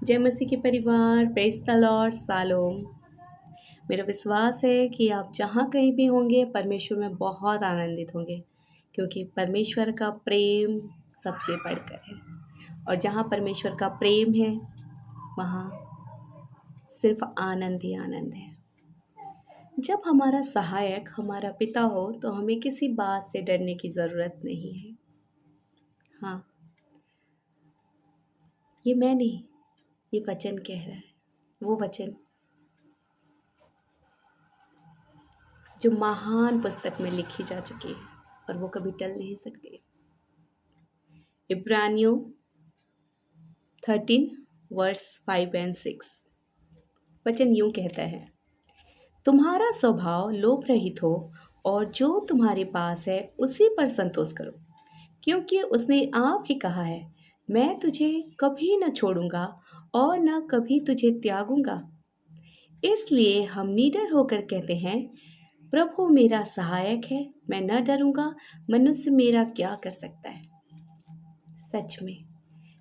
जय मसीह के परिवार, प्रेज़ द लॉर्ड, शालोम। मेरा विश्वास है कि आप जहाँ कहीं भी होंगे परमेश्वर में बहुत आनंदित होंगे, क्योंकि परमेश्वर का प्रेम सबसे बढ़कर है। और जहाँ परमेश्वर का प्रेम है वहाँ सिर्फ आनंद ही आनंद है। जब हमारा सहायक हमारा पिता हो तो हमें किसी बात से डरने की ज़रूरत नहीं है। हाँ, ये मैं नहीं, ये वचन कह रहा है, वो वचन जो महान पुस्तक में लिखी जा चुकी है और वो कभी टल नहीं सकती। इब्रानियों 13 वर्स 5 और 6 वचन यूं कहता है, तुम्हारा स्वभाव लोभ रहित हो और जो तुम्हारे पास है उसी पर संतोष करो, क्योंकि उसने आप ही कहा है, मैं तुझे कभी न छोड़ूंगा और न कभी तुझे त्यागूंगा। इसलिए हम निडर होकर कहते हैं, प्रभु मेरा सहायक है, मैं न डरूंगा, मनुष्य मेरा क्या कर सकता है। सच में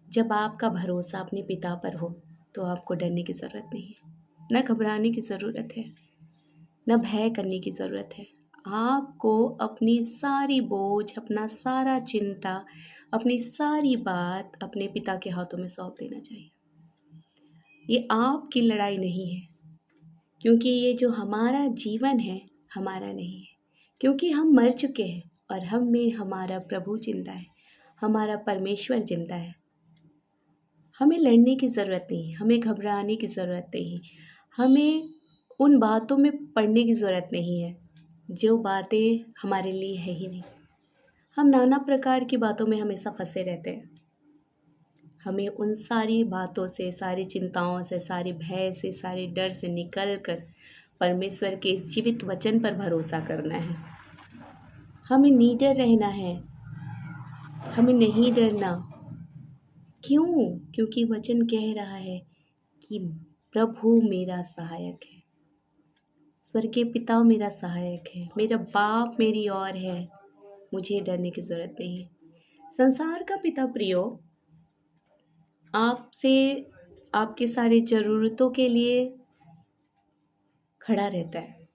जब आपका भरोसा अपने पिता पर हो तो आपको डरने की ज़रूरत नहीं है, न घबराने की ज़रूरत है, न भय करने की ज़रूरत है। आपको अपनी सारी बोझ, अपना सारा चिंता, अपनी सारी बात अपने पिता के हाथों में सौंप देना चाहिए। ये आपकी लड़ाई नहीं है, क्योंकि ये जो हमारा जीवन है हमारा नहीं है, क्योंकि हम मर चुके हैं और हम में हमारा प्रभु जिंदा है, हमारा परमेश्वर जिंदा है। हमें लड़ने की ज़रूरत नहीं, हमें घबराने की ज़रूरत नहीं, हमें उन बातों में पड़ने की ज़रूरत नहीं है जो बातें हमारे लिए है ही नहीं। हम नाना प्रकार की बातों में हमेशा फंसे रहते हैं। हमें उन सारी बातों से, सारी चिंताओं से, सारे भय से, सारे डर से निकल कर परमेश्वर के जीवित वचन पर भरोसा करना है। हमें निडर रहना है, हमें नहीं डरना। क्यों? क्योंकि वचन कह रहा है कि प्रभु मेरा सहायक है, स्वर्गीय पिता मेरा सहायक है, मेरा बाप मेरी ओर है, मुझे डरने की ज़रूरत नहीं है। संसार का पिता प्रियो आपसे आपके सारी ज़रूरतों के लिए खड़ा रहता है,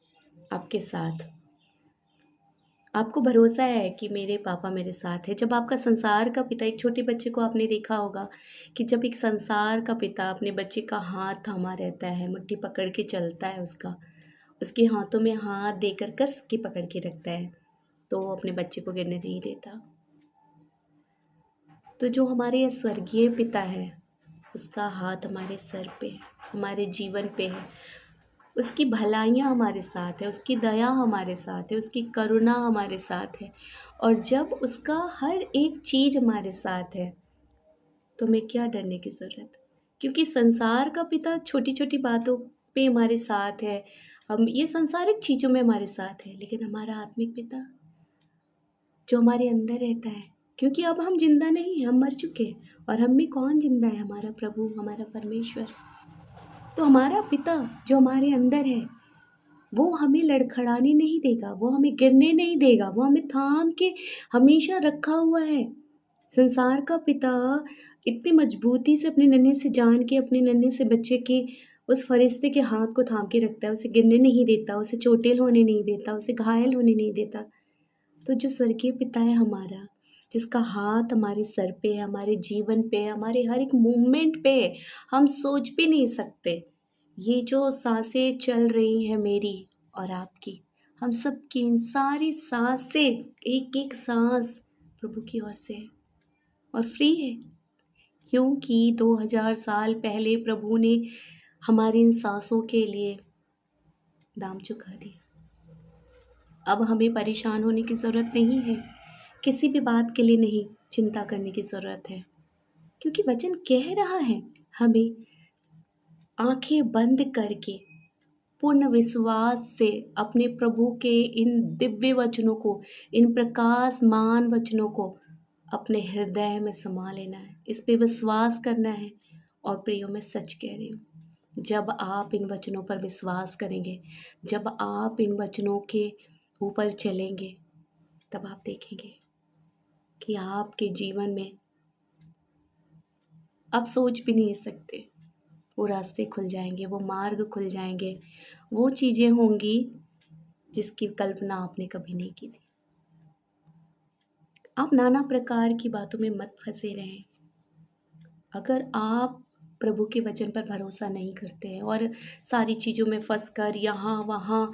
आपके साथ। आपको भरोसा है कि मेरे पापा मेरे साथ है। जब आपका संसार का पिता, एक छोटे बच्चे को आपने देखा होगा कि जब एक संसार का पिता अपने बच्चे का हाथ थामा रहता है, मुट्ठी पकड़ के चलता है, उसके हाथों में हाथ देकर कस के पकड़ के रखता है, तो वो अपने बच्चे को गिरने नहीं देता। तो जो हमारे स्वर्गीय पिता है उसका हाथ हमारे सर पे है, हमारे जीवन पे है, उसकी भलाइयाँ हमारे साथ है, उसकी दया हमारे साथ है, उसकी करुणा हमारे साथ है। और जब उसका हर एक चीज़ हमारे साथ है तो हमें क्या डरने की ज़रूरत। क्योंकि संसार का पिता छोटी छोटी बातों पे हमारे साथ है, हम ये संसारिक चीज़ों में हमारे साथ है, लेकिन हमारा आत्मिक पिता जो हमारे अंदर रहता है, क्योंकि अब हम जिंदा नहीं, हम मर चुके, और हम में कौन जिंदा है? हमारा प्रभु, हमारा परमेश्वर। तो हमारा पिता जो हमारे अंदर है वो हमें लड़खड़ाने नहीं देगा, वो हमें गिरने नहीं देगा, वो हमें थाम के हमेशा रखा हुआ है। संसार का पिता इतनी मजबूती से अपने नन्हे से जान के, अपने नन्हे से बच्चे के उस फरिश्ते के हाथ को थाम के रखता है, उसे गिरने नहीं देता, उसे चोटिल होने नहीं देता, उसे घायल होने नहीं देता। तो जो स्वर्गीय पिता है हमारा, जिसका हाथ हमारे सर पे है, हमारे जीवन पे है, हमारे हर एक मूवमेंट पे है, हम सोच भी नहीं सकते। ये जो सांसें चल रही हैं मेरी और आपकी, हम सब की इन सारी सांसें, एक एक सांस प्रभु की ओर से है और फ्री है, क्योंकि 2000 साल पहले प्रभु ने हमारी इन सांसों के लिए दाम चुका दिया। अब हमें परेशान होने की ज़रूरत नहीं है, किसी भी बात के लिए नहीं चिंता करने की ज़रूरत है, क्योंकि वचन कह रहा है हमें आंखें बंद करके पूर्ण विश्वास से अपने प्रभु के इन दिव्य वचनों को, इन प्रकाशमान वचनों को अपने हृदय में समा लेना है, इस पे विश्वास करना है। और प्रियो, मैं सच कह रही हूँ, जब आप इन वचनों पर विश्वास करेंगे, जब आप इन वचनों के ऊपर चलेंगे, तब आप देखेंगे कि आपके जीवन में आप सोच भी नहीं सकते वो रास्ते खुल जाएंगे, वो मार्ग खुल जाएंगे, वो चीज़ें होंगी जिसकी कल्पना आपने कभी नहीं की थी। आप नाना प्रकार की बातों में मत फंसे रहें। अगर आप प्रभु के वचन पर भरोसा नहीं करते हैं और सारी चीज़ों में फंस कर यहाँ वहाँ,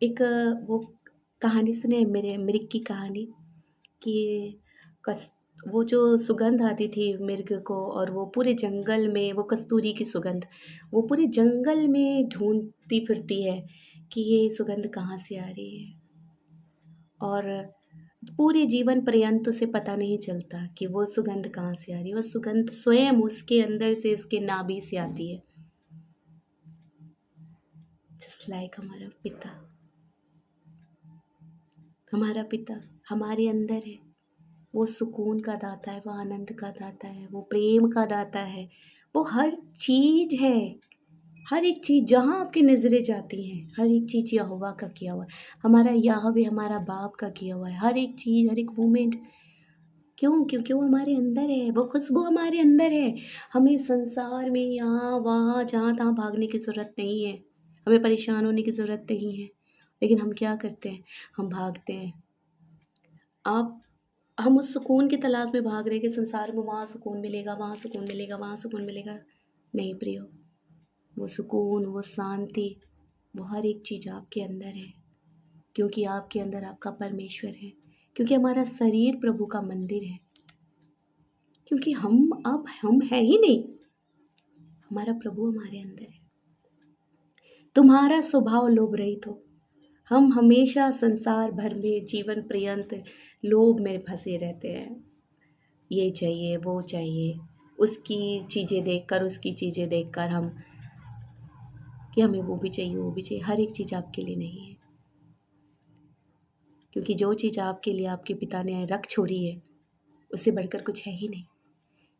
एक वो कहानी सुने हैं, मेरे मृग की कहानी, कि कस वो जो सुगंध आती थी मिर्ग को, और वो पूरे जंगल में, वो कस्तूरी की सुगंध, वो पूरे जंगल में ढूंढती फिरती है कि ये सुगंध कहाँ से आ रही है, और पूरे जीवन पर्यंत उसे पता नहीं चलता कि वो सुगंध कहाँ से आ रही है। वो सुगंध स्वयं उसके अंदर से, उसके नाभि से आती है। जस्ट लाइक हमारा पिता हमारे अंदर है। वो सुकून का दाता है, वो आनंद का दाता है, वो प्रेम का दाता है, वो हर चीज़ है। हर एक चीज़ जहाँ आपकी नज़रें जाती हैं, हर एक चीज़ यहोवा का किया हुआ है। हमारा याहवे हमारा बाप का किया हुआ है। हर एक चीज़, हर एक मोमेंट। क्यों? क्योंकि वो हमारे अंदर है, वो खुशबू हमारे अंदर है। हमें संसार में यहाँ वहाँ जहाँ तहाँ भागने की ज़रूरत नहीं है, हमें परेशान होने की ज़रूरत नहीं है। लेकिन हम क्या करते हैं? हम भागते हैं। आप हम उस सुकून की तलाश में भाग रहे हैं कि संसार में वहाँ सुकून मिलेगा, वहाँ सुकून मिलेगा, वहाँ सुकून मिलेगा। नहीं प्रियो, वो सुकून, वो शांति, वो हर एक चीज़ आपके अंदर है, क्योंकि आपके अंदर आपका परमेश्वर है, क्योंकि हमारा शरीर प्रभु का मंदिर है, क्योंकि हम हैं ही नहीं, हमारा प्रभु हमारे अंदर है। तुम्हारा स्वभाव लोभ रहित हो। हम हमेशा संसार भर में जीवन पर्यंत लोभ में फंसे रहते हैं। ये चाहिए, वो चाहिए, उसकी चीज़ें देखकर, उसकी चीज़ें देखकर हम, कि हमें वो भी चाहिए, वो भी चाहिए। हर एक चीज़ आपके लिए नहीं है, क्योंकि जो चीज़ आपके लिए आपके पिता ने रख छोड़ी है, उससे बढ़कर कुछ है ही नहीं।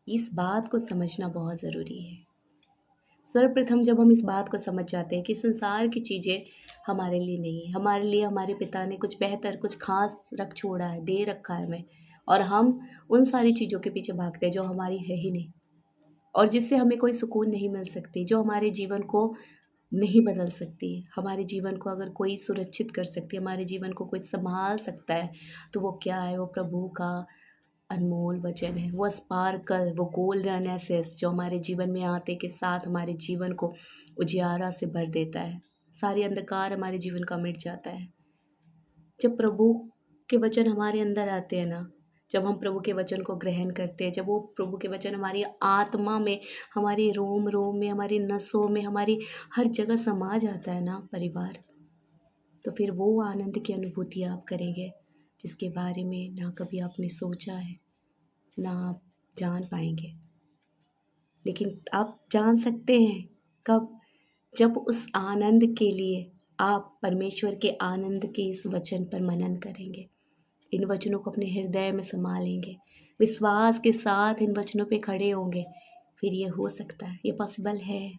इस बात को समझना बहुत ज़रूरी है। सर्वप्रथम जब हम इस बात को समझ जाते हैं कि संसार की चीज़ें हमारे लिए नहीं है, हमारे लिए हमारे पिता ने कुछ बेहतर, कुछ खास रख छोड़ा है, दे रखा है हमें, और हम उन सारी चीज़ों के पीछे भागते हैं जो हमारी है ही नहीं, और जिससे हमें कोई सुकून नहीं मिल सकती, जो हमारे जीवन को नहीं बदल सकती। हमारे जीवन को अगर कोई सुरक्षित कर सकती है, हमारे जीवन को कोई संभाल सकता है, तो वो क्या है? वो प्रभु का अनमोल वचन है। वो स्पार्कल, वो गोल्डन एसेस जो हमारे जीवन में आते के साथ हमारे जीवन को उजियारा से भर देता है। सारी अंधकार हमारे जीवन का मिट जाता है। जब प्रभु के वचन हमारे अंदर आते हैं ना, जब हम प्रभु के वचन को ग्रहण करते हैं, जब वो प्रभु के वचन हमारी आत्मा में, हमारे रोम रोम में, हमारी नसों में, हमारी हर जगह समा जाता है ना परिवार, तो फिर वो आनंद की अनुभूति आप करेंगे जिसके बारे में ना कभी आपने सोचा है, ना आप जान पाएंगे। लेकिन आप जान सकते हैं कब? जब उस आनंद के लिए आप परमेश्वर के आनंद के इस वचन पर मनन करेंगे, इन वचनों को अपने हृदय में समा लेंगे, विश्वास के साथ इन वचनों पे खड़े होंगे, फिर ये हो सकता है, ये पॉसिबल है।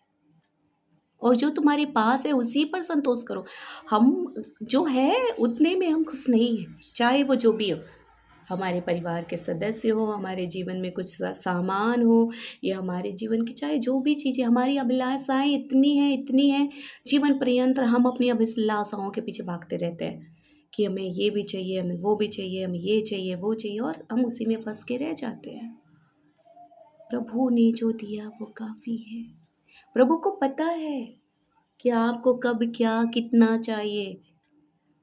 और जो तुम्हारे पास है उसी पर संतोष करो। हम जो है उतने में हम खुश नहीं हैं, चाहे वो जो भी हो, हमारे परिवार के सदस्य हो, हमारे जीवन में कुछ सामान हो, या हमारे जीवन की चाहे जो भी चीज़ें, हमारी अभिलाषाएं इतनी हैं, जीवन पर्यंत हम अपनी अभिलाषाओं के पीछे भागते रहते हैं कि हमें ये भी चाहिए, हमें वो भी चाहिए, हमें ये चाहिए, वो चाहिए, और हम उसी में फंस के रह जाते हैं। प्रभु ने जो दिया वो काफ़ी है। प्रभु को पता है कि आपको कब क्या कितना चाहिए।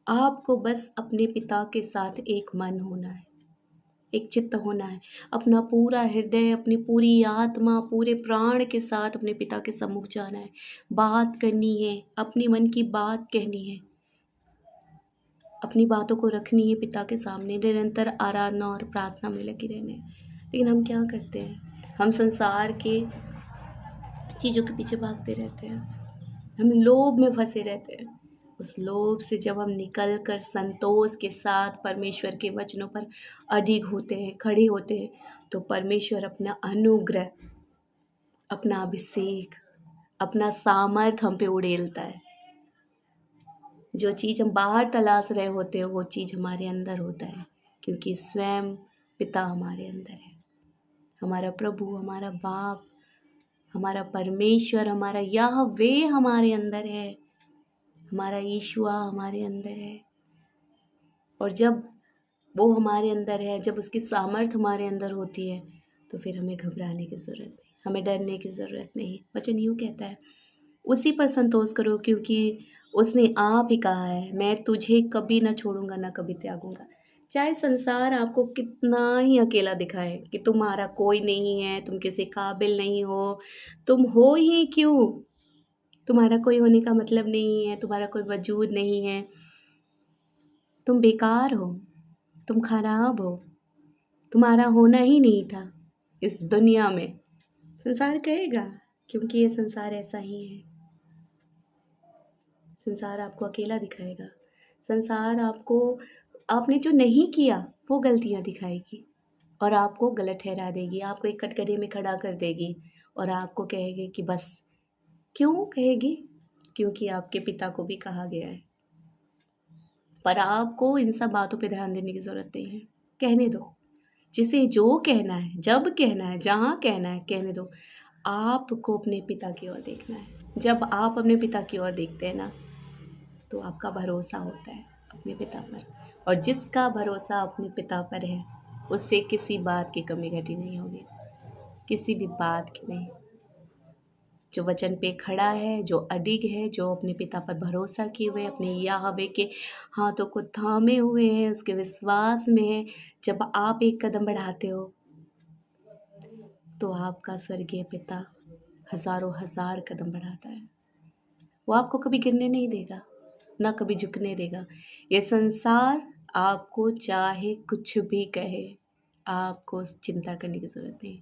आपको बस अपने पिता के साथ एक मन होना है, एक चित्त होना है, अपना पूरा हृदय, अपनी पूरी आत्मा, पूरे प्राण के साथ अपने पिता के सम्मुख जाना है, बात करनी है, अपने मन की बात कहनी है, अपनी बातों को रखनी है पिता के सामने, निरंतर आराधना और प्रार्थना में लगे रहने। लेकिन हम क्या करते हैं? हम संसार के चीज़ों के पीछे भागते रहते हैं, हम लोभ में फंसे रहते हैं। उस लोभ से जब हम निकल कर संतोष के साथ परमेश्वर के वचनों पर अडिग होते हैं, खड़े होते हैं, तो परमेश्वर अपना अनुग्रह, अपना अभिषेक, अपना सामर्थ हम पे उड़ेलता है। जो चीज़ हम बाहर तलाश रहे होते हैं वो चीज़ हमारे अंदर होता है, क्योंकि स्वयं पिता हमारे अंदर है। हमारा प्रभु, हमारा बाप हमारा परमेश्वर, हमारा यहोवे हमारे अंदर है, हमारा यीशुआ हमारे अंदर है। और जब वो हमारे अंदर है, जब उसकी सामर्थ हमारे अंदर होती है, तो फिर हमें घबराने की ज़रूरत नहीं, हमें डरने की ज़रूरत नहीं। वचन यूँ कहता है, उसी पर संतोष करो, क्योंकि उसने आप ही कहा है, मैं तुझे कभी ना छोड़ूंगा ना कभी त्यागूंगा। चाहे संसार आपको कितना ही अकेला दिखाए कि तुम्हारा कोई नहीं है, तुम किसी काबिल नहीं हो, तुम हो ही क्यों, तुम्हारा कोई होने का मतलब नहीं है, तुम्हारा कोई वजूद नहीं है, तुम बेकार हो, तुम खराब हो, तुम्हारा होना ही नहीं था इस दुनिया में, संसार कहेगा, क्योंकि ये संसार ऐसा ही है। संसार आपको अकेला दिखाएगा, संसार आपको आपने जो नहीं किया वो गलतियाँ दिखाएगी और आपको गलत ठहरा देगी, आपको एक कटघरे में खड़ा कर देगी और आपको कहेगी कि बस। क्यों कहेगी? क्योंकि आपके पिता को भी कहा गया है। पर आपको इन सब बातों पे ध्यान देने की ज़रूरत नहीं है, कहने दो। जिसे जो कहना है, जब कहना है, जहाँ कहना है, कहने दो। आपको अपने पिता की ओर देखना है। जब आप अपने पिता की ओर देखते हैं ना, तो आपका भरोसा होता है अपने पिता पर, और जिसका भरोसा अपने पिता पर है, उससे किसी बात की कमी घटी नहीं होगी, किसी भी बात की नहीं। जो वचन पे खड़ा है, जो अडिग है, जो अपने पिता पर भरोसा किए हुए, अपने यहोवे के हाथों को थामे हुए हैं, उसके विश्वास में है, जब आप एक कदम बढ़ाते हो, तो आपका स्वर्गीय पिता हजारों हजार कदम बढ़ाता है। वो आपको कभी गिरने नहीं देगा, ना कभी झुकने देगा। ये संसार आपको चाहे कुछ भी कहे, आपको चिंता करने की ज़रूरत नहीं।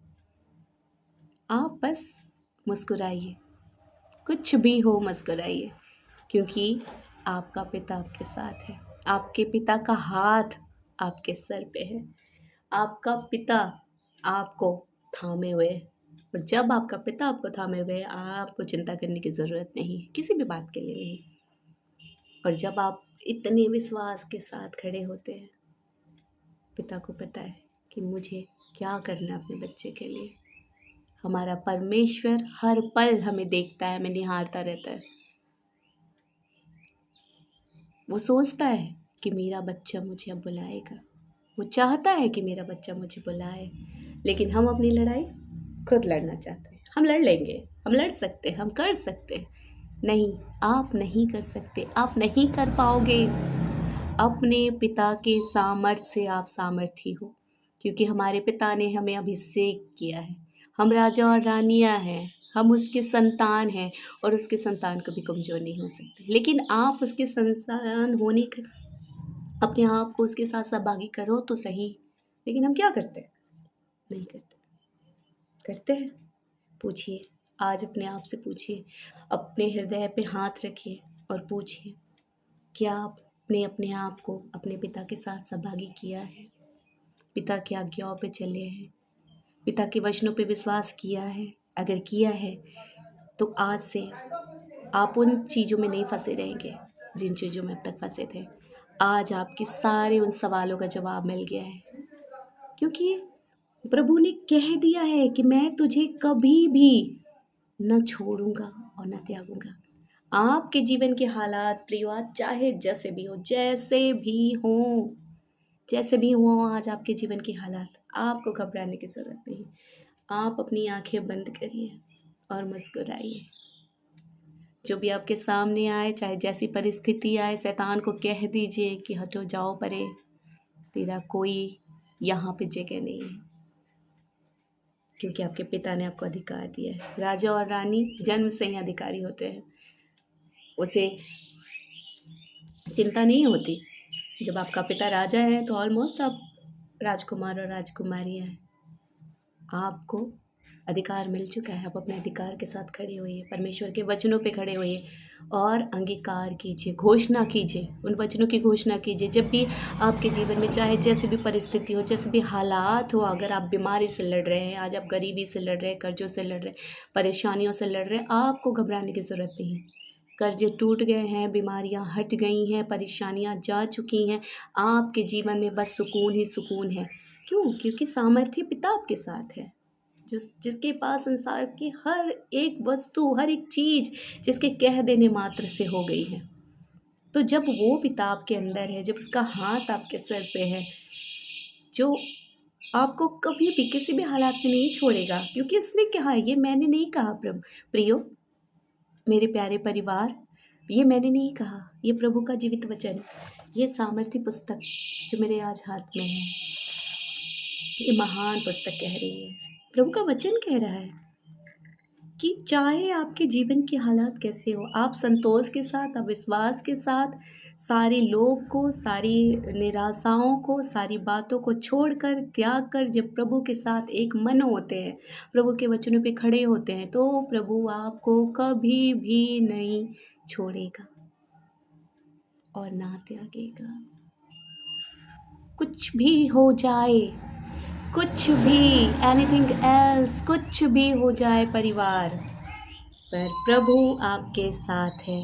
आप बस मुस्कुराइए, कुछ भी हो मुस्कुराइए, क्योंकि आपका पिता आपके साथ है। आपके पिता का हाथ आपके सर पे है, आपका पिता आपको थामे हुए है। और जब आपका पिता आपको थामे हुए, आपको चिंता करने की ज़रूरत नहीं, किसी भी बात के लिए नहीं। और जब आप इतने विश्वास के साथ खड़े होते हैं, पिता को पता है कि मुझे क्या करना है अपने बच्चे के लिए। हमारा परमेश्वर हर पल हमें देखता है, हमें निहारता रहता है। वो सोचता है कि मेरा बच्चा मुझे अब बुलाएगा, वो चाहता है कि मेरा बच्चा मुझे बुलाए, लेकिन हम अपनी लड़ाई खुद लड़ना चाहते हैं। हम लड़ लेंगे, हम लड़ सकते हैं, हम कर सकते हैं। नहीं, आप नहीं कर सकते, आप नहीं कर पाओगे। अपने पिता के सामर्थ्य से आप सामर्थी हो, क्योंकि हमारे पिता ने हमें अभिषेक किया है। हम राजा और रानियां हैं, हम उसके संतान हैं, और उसके संतान कभी कमज़ोर नहीं हो सकते। लेकिन आप उसके संतान होने के अपने आप को उसके साथ सहभागी करो तो सही, लेकिन हम क्या करते हैं? नहीं करते। करते हैं? पूछिए, आज अपने आप से पूछिए, अपने हृदय पे हाथ रखिए और पूछिए, क्या आपने अपने आप को अपने पिता के साथ सहभागी किया है? पिता की आज्ञाओं पे चले हैं? पिता के वचनों पे विश्वास किया है? अगर किया है, तो आज से आप उन चीज़ों में नहीं फंसे रहेंगे जिन चीज़ों में अब तक फंसे थे। आज आपके सारे उन सवालों का जवाब मिल गया है, क्योंकि प्रभु ने कह दिया है कि मैं तुझे कभी भी न छोड़ूंगा और न त्यागूंगा। आपके जीवन के हालात परिवार चाहे जैसे भी हो, जैसे भी हो आज आपके जीवन के हालात, आपको घबराने की ज़रूरत नहीं। आप अपनी आंखें बंद करिए और मुस्कुराइए। जो भी आपके सामने आए, चाहे जैसी परिस्थिति आए, शैतान को कह दीजिए कि हटो जाओ परे, तेरा कोई यहाँ पे जगह नहीं है, क्योंकि आपके पिता ने आपको अधिकार दिया है। राजा और रानी जन्म से ही अधिकारी होते हैं, उसे चिंता नहीं होती। जब आपका पिता राजा है तो ऑलमोस्ट आप राजकुमार और राजकुमारी हैं। आपको अधिकार मिल चुका है, आप अपने अधिकार के साथ खड़े होइए, परमेश्वर के वचनों पे खड़े होइए और अंगीकार कीजिए, घोषणा कीजिए, उन वचनों की घोषणा कीजिए। जब भी आपके जीवन में चाहे जैसी भी परिस्थिति हो, जैसे भी हालात हो, अगर आप बीमारी से लड़ रहे हैं, आज आप गरीबी से लड़ रहे हैं, कर्जों से लड़ रहे हैं, परेशानियों से लड़ रहे हैं, आपको घबराने की ज़रूरत नहीं है। कर्ज टूट गए हैं, बीमारियां हट गई हैं, परेशानियां जा चुकी हैं, आपके जीवन में बस सुकून ही सुकून है। क्यों? क्योंकि सामर्थ्य पिता आपके साथ है। जिसके पास संसार की हर एक वस्तु, हर एक चीज़ जिसके कह देने मात्र से हो गई है। तो जब वो पिता आपके अंदर है, जब उसका हाथ आपके सर पे है, जो आपको कभी भी किसी भी हालात में नहीं छोड़ेगा, क्योंकि उसने कहा, ये मैंने नहीं कहा प्रियो, मेरे प्यारे परिवार, ये मैंने नहीं कहा, ये प्रभु का जीवित वचन, ये सामर्थ्य पुस्तक जो मेरे आज हाथ में है, ये महान पुस्तक कह रही है, प्रभु का वचन कह रहा है कि चाहे आपके जीवन के हालात कैसे हो, आप संतोष के साथ, अविश्वास के साथ, सारी लोग को, सारी निराशाओं को, सारी बातों को छोड़कर, त्याग कर जब प्रभु के साथ एक मन होते हैं, प्रभु के वचनों पे खड़े होते हैं, तो प्रभु आपको कभी भी नहीं छोड़ेगा और ना त्यागेगा। कुछ भी हो जाए, कुछ भी, एनीथिंग एल्स, कुछ भी हो जाए परिवार, पर प्रभु आपके साथ है।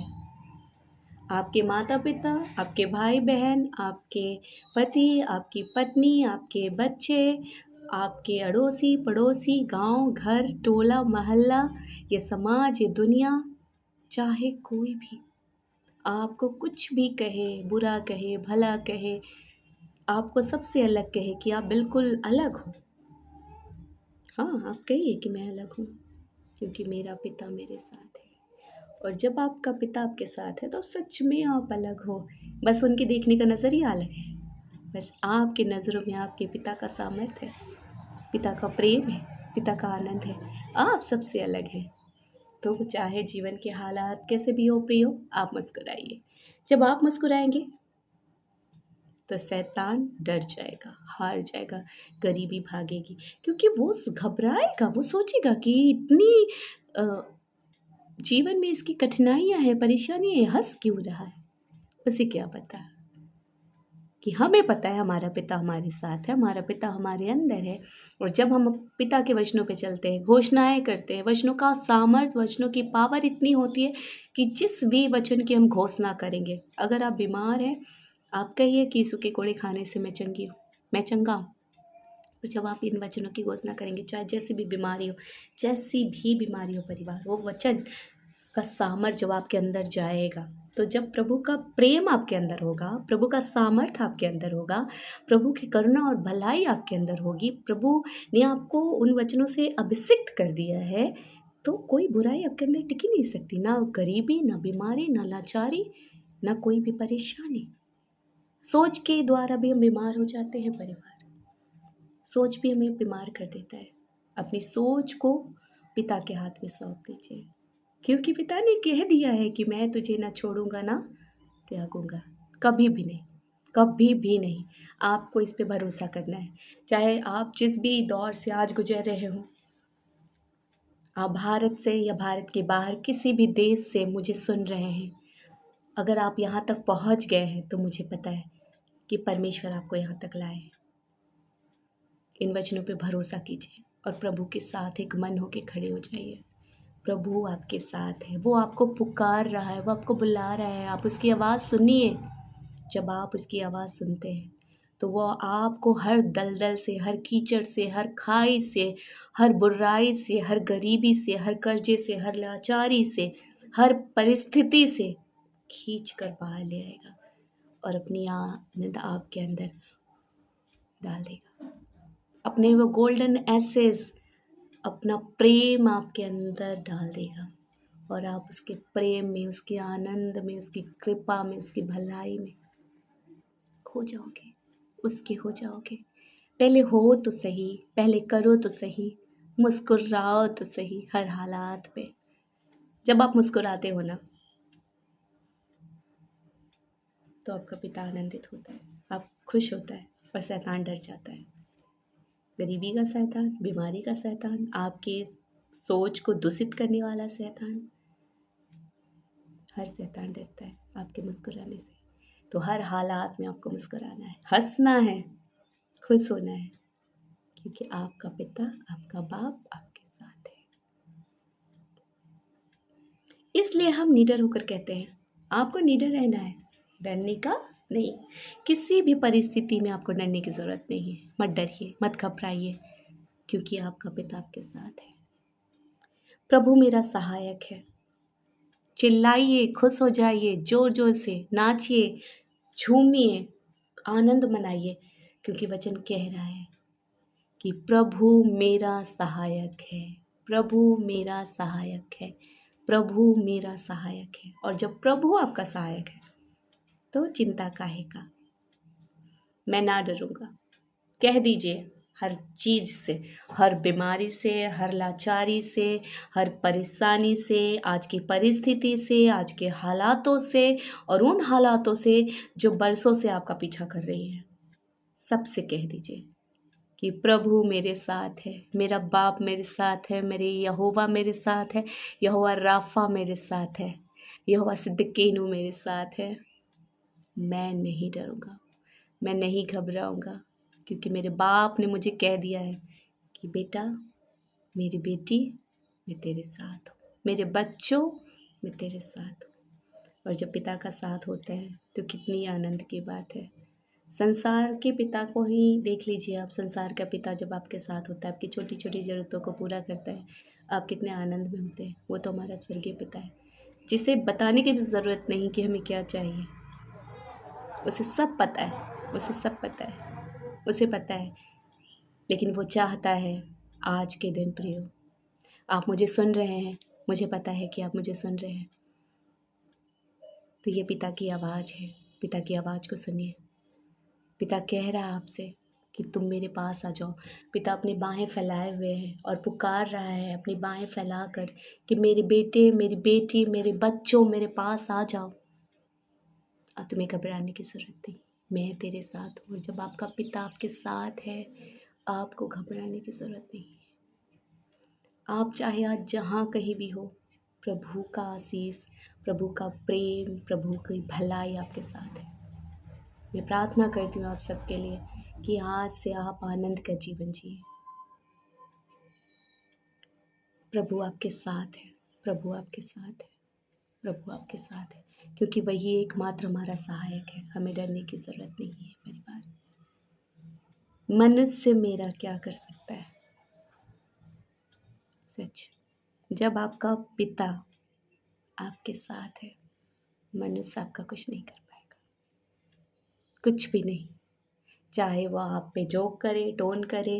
आपके माता पिता, आपके भाई बहन, आपके पति, आपकी पत्नी, आपके बच्चे, आपके अड़ोसी पड़ोसी, गांव, घर, टोला, मोहल्ला, ये समाज, ये दुनिया, चाहे कोई भी आपको कुछ भी कहे, बुरा कहे, भला कहे, आपको सबसे अलग कहे कि आप बिल्कुल अलग हो, हाँ, आप कहिए कि मैं अलग हूँ, क्योंकि मेरा पिता मेरे साथ है। और जब आपका पिता आपके साथ है तो सच में आप अलग हो, बस उनके देखने का नज़रिया अलग है, बस आपकी नज़रों में आपके पिता का सामर्थ्य है, पिता का प्रेम है, पिता का आनंद है, आप सबसे अलग हैं। तो चाहे जीवन के हालात कैसे भी हो प्रियो, आप मुस्कुराइए। जब आप मुस्कुराएंगे तो शैतान डर जाएगा, हार जाएगा, गरीबी भागेगी, क्योंकि वो घबराएगा, वो सोचेगा कि इतनी जीवन में इसकी कठिनाइयाँ हैं, परेशानियाँ हैं, हंस क्यों रहा है। उसे क्या पता कि हमें पता है हमारा पिता हमारे साथ है, हमारा पिता हमारे अंदर है। और जब हम पिता के वचनों पे चलते हैं, घोषणाएं करते हैं, वचनों का सामर्थ, वचनों की पावर इतनी होती है कि जिस भी वचन की हम घोषणा करेंगे, अगर आप बीमार हैं, आप कहिए कि सूखे कोड़े खाने से मैं चंगी हूँ, मैं चंगा हूँ। और जब आप इन वचनों की घोषणा करेंगे, चाहे जैसी भी बीमारी हो, जैसी भी बीमारी हो परिवार, वो वचन का सामर्थ जब आपके अंदर जाएगा, तो जब प्रभु का प्रेम आपके अंदर होगा, प्रभु का सामर्थ आपके अंदर होगा, प्रभु की करुणा और भलाई आपके अंदर होगी, प्रभु ने आपको उन वचनों से अभिषिक्त कर दिया है, तो कोई बुराई आपके अंदर टिक ही नहीं सकती, ना गरीबी, ना बीमारी, ना लाचारी, ना कोई भी परेशानी। सोच के द्वारा भी हम बीमार हो जाते हैं परिवार, सोच भी हमें बीमार कर देता है। अपनी सोच को पिता के हाथ में सौंप दीजिए, क्योंकि पिता ने कह दिया है कि मैं तुझे ना छोड़ूंगा ना त्यागूंगा, कभी भी नहीं, कभी भी नहीं। आपको इस पे भरोसा करना है, चाहे आप जिस भी दौर से आज गुजर रहे हो, आप भारत से या भारत के बाहर किसी भी देश से मुझे सुन रहे हैं, अगर आप यहाँ तक पहुँच गए हैं तो मुझे पता है कि परमेश्वर आपको यहाँ तक लाए। इन वचनों पे भरोसा कीजिए और प्रभु के साथ एक मन होके खड़े हो जाइए। प्रभु आपके साथ है, वो आपको पुकार रहा है, वो आपको बुला रहा है, आप उसकी आवाज़ सुनिए। जब आप उसकी आवाज़ सुनते हैं तो वो आपको हर दलदल से, हर कीचड़ से, हर खाई से, हर बुराई से, हर गरीबी से, हर कर्जे से, हर लाचारी से, हर परिस्थिति से खींच कर बाहर ले आएगा और अपनी आनंद आपके अंदर डाल देगा, अपने वो गोल्डन एसेस, अपना प्रेम आपके अंदर डाल देगा और आप उसके प्रेम में, उसके आनंद में, उसकी कृपा में, उसकी भलाई में खो जाओगे, उसके हो जाओगे। पहले हो तो सही, पहले करो तो सही, मुस्कुराओ तो सही हर हालात पे। जब आप मुस्कुराते हो ना तो आपका पिता आनंदित होता है, आप खुश होता है और शैतान डर जाता है। गरीबी का शैतान, बीमारी का शैतान, आपके सोच को दूषित करने वाला शैतान, हर शैतान डरता है आपके मुस्कुराने से। तो हर हालात में आपको मुस्कुराना है, हंसना है, खुश होना है, क्योंकि आपका पिता, आपका बाप आपके साथ है। इसलिए हम निडर होकर कहते हैं, आपको निडर रहना है, डरने का नहीं। किसी भी परिस्थिति में आपको डरने की ज़रूरत नहीं है। मत डरिए, मत घबराइए, क्योंकि आपका पिता आपके साथ है। प्रभु मेरा सहायक है। चिल्लाइए, खुश हो जाइए, ज़ोर ज़ोर से नाचिए, झूमिए, आनंद मनाइए, क्योंकि वचन कह रहा है कि प्रभु मेरा सहायक है। प्रभु मेरा सहायक है। प्रभु मेरा सहायक है। और जब प्रभु आपका सहायक है तो चिंता काहे का। मैं ना डरूंगा। कह दीजिए, हर चीज़ से, हर बीमारी से, हर लाचारी से, हर परेशानी से, आज की परिस्थिति से, आज के हालातों से और उन हालातों से जो बरसों से आपका पीछा कर रही है, सबसे कह दीजिए कि प्रभु मेरे साथ है, मेरा बाप मेरे साथ है, मेरे यहोवा मेरे साथ है, यहोवा राफा मेरे साथ है, यहोवा सिद्दीकीनु मेरे साथ है। मैं नहीं डरूंगा, मैं नहीं घबराऊंगा, क्योंकि मेरे बाप ने मुझे कह दिया है कि बेटा, मेरी बेटी, मैं तेरे साथ हूँ, मेरे बच्चों, मैं तेरे साथ हूँ। और जब पिता का साथ होता है तो कितनी आनंद की बात है। संसार के पिता को ही देख लीजिए आप। संसार का पिता जब आपके साथ होता है, आपकी छोटी छोटी ज़रूरतों को पूरा करता है, आप कितने आनंद में होते हैं। वो तो हमारा स्वर्गीय पिता है, जिसे बताने की भी ज़रूरत नहीं कि हमें क्या चाहिए। उसे सब पता है, उसे सब पता है, उसे पता है। लेकिन वो चाहता है आज के दिन प्रियो, आप मुझे सुन रहे हैं, मुझे पता है कि आप मुझे सुन रहे हैं, तो ये पिता की आवाज़ है। पिता की आवाज़ को सुनिए। पिता कह रहा है आपसे कि तुम मेरे पास आ जाओ। पिता अपनी बाहें फैलाए हुए हैं और पुकार रहा है अपनी बाहें फैला कर कि मेरे बेटे, मेरी बेटी, मेरे बच्चों, मेरे पास आ जाओ। अब तुम्हें घबराने की ज़रूरत नहीं, मैं तेरे साथ हूँ। जब आपका पिता आपके साथ है, आपको घबराने की ज़रूरत नहीं है। आप चाहे आज जहाँ कहीं भी हो, प्रभु का आशीष, प्रभु का प्रेम, प्रभु की भलाई आपके साथ है। मैं प्रार्थना करती हूँ आप सबके लिए कि आज से आप आनंद का जीवन जिए। प्रभु आपके साथ है, प्रभु आपके साथ है, प्रभु आपके साथ है, क्योंकि वही एकमात्र हमारा सहायक है। हमें डरने की ज़रूरत नहीं है। परिवार, मनुष्य मेरा क्या कर सकता है। सच, जब आपका पिता आपके साथ है, मनुष्य आपका कुछ नहीं कर पाएगा, कुछ भी नहीं। चाहे वो आप पे जोक करे, टोन करे,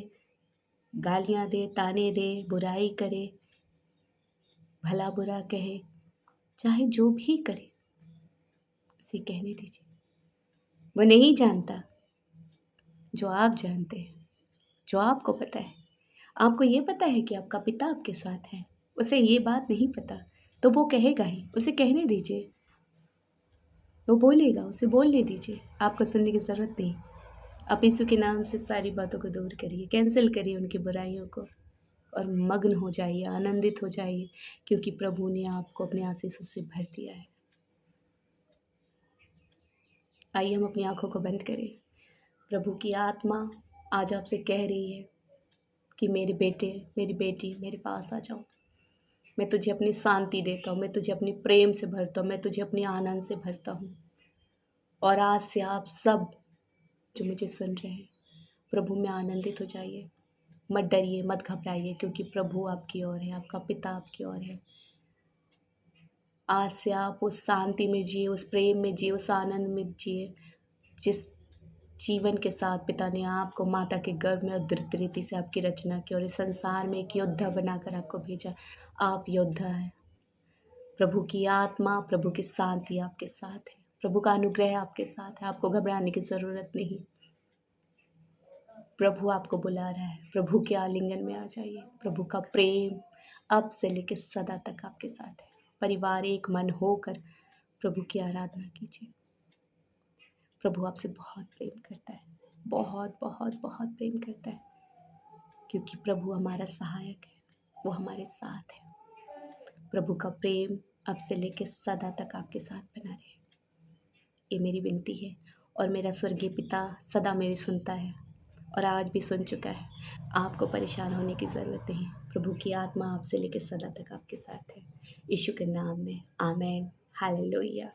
गालियाँ दे, ताने दे, बुराई करे, भला बुरा कहे, चाहे जो भी करे, उसे कहने दीजिए। वो नहीं जानता जो आप जानते हैं, जो आपको पता है। आपको ये पता है कि आपका पिता आपके साथ है, उसे ये बात नहीं पता, तो वो कहेगा ही। उसे कहने दीजिए, वो बोलेगा, उसे बोलने दीजिए। आपको सुनने की ज़रूरत नहीं। आप यीशु के नाम से सारी बातों को दूर करिए, कैंसिल करिए उनकी बुराइयों को और मग्न हो जाइए, आनंदित हो जाइए, क्योंकि प्रभु ने आपको अपने आशीषों से भर दिया है। आइए हम अपनी आंखों को बंद करें। प्रभु की आत्मा आज आपसे कह रही है कि मेरे बेटे, मेरी बेटी, मेरे पास आ जाओ। मैं तुझे अपनी शांति देता हूँ, मैं तुझे अपने प्रेम से भरता हूँ, मैं तुझे अपने आनंद से भरता हूँ। और आज से आप सब जो मुझे सुन रहे हैं, प्रभु में आनंदित हो जाइए। मत डरिए, मत घबराइए, क्योंकि प्रभु आपकी ओर है, आपका पिता आपकी ओर है। आज से आप उस शांति में जिए, उस प्रेम में जिए, उस आनंद में जिए, जिस जीवन के साथ पिता ने आपको माता के गर्भ में उद्धृत रीति से आपकी रचना की और इस संसार में एक योद्धा बनाकर आपको भेजा। आप योद्धा हैं। प्रभु की आत्मा, प्रभु की शांति आपके साथ है, प्रभु का अनुग्रह आपके साथ है। आपको घबराने की ज़रूरत नहीं। प्रभु आपको बुला रहा है, प्रभु के आलिंगन में आ जाइए। प्रभु का प्रेम अब से लेकर सदा तक आपके साथ है। परिवार एक मन होकर प्रभु की आराधना कीजिए। प्रभु आपसे बहुत प्रेम करता है, बहुत बहुत बहुत प्रेम करता है, क्योंकि प्रभु हमारा सहायक है, वो हमारे साथ है। प्रभु का प्रेम अब से लेकर सदा तक आपके साथ बना रहे, ये मेरी विनती है। और मेरा स्वर्गीय पिता सदा मेरी सुनता है और आज भी सुन चुका है। आपको परेशान होने की ज़रूरत नहीं। प्रभु की आत्मा आपसे लेकर सदा तक आपके साथ है। यीशु के नाम में आमीन। हालेलुया।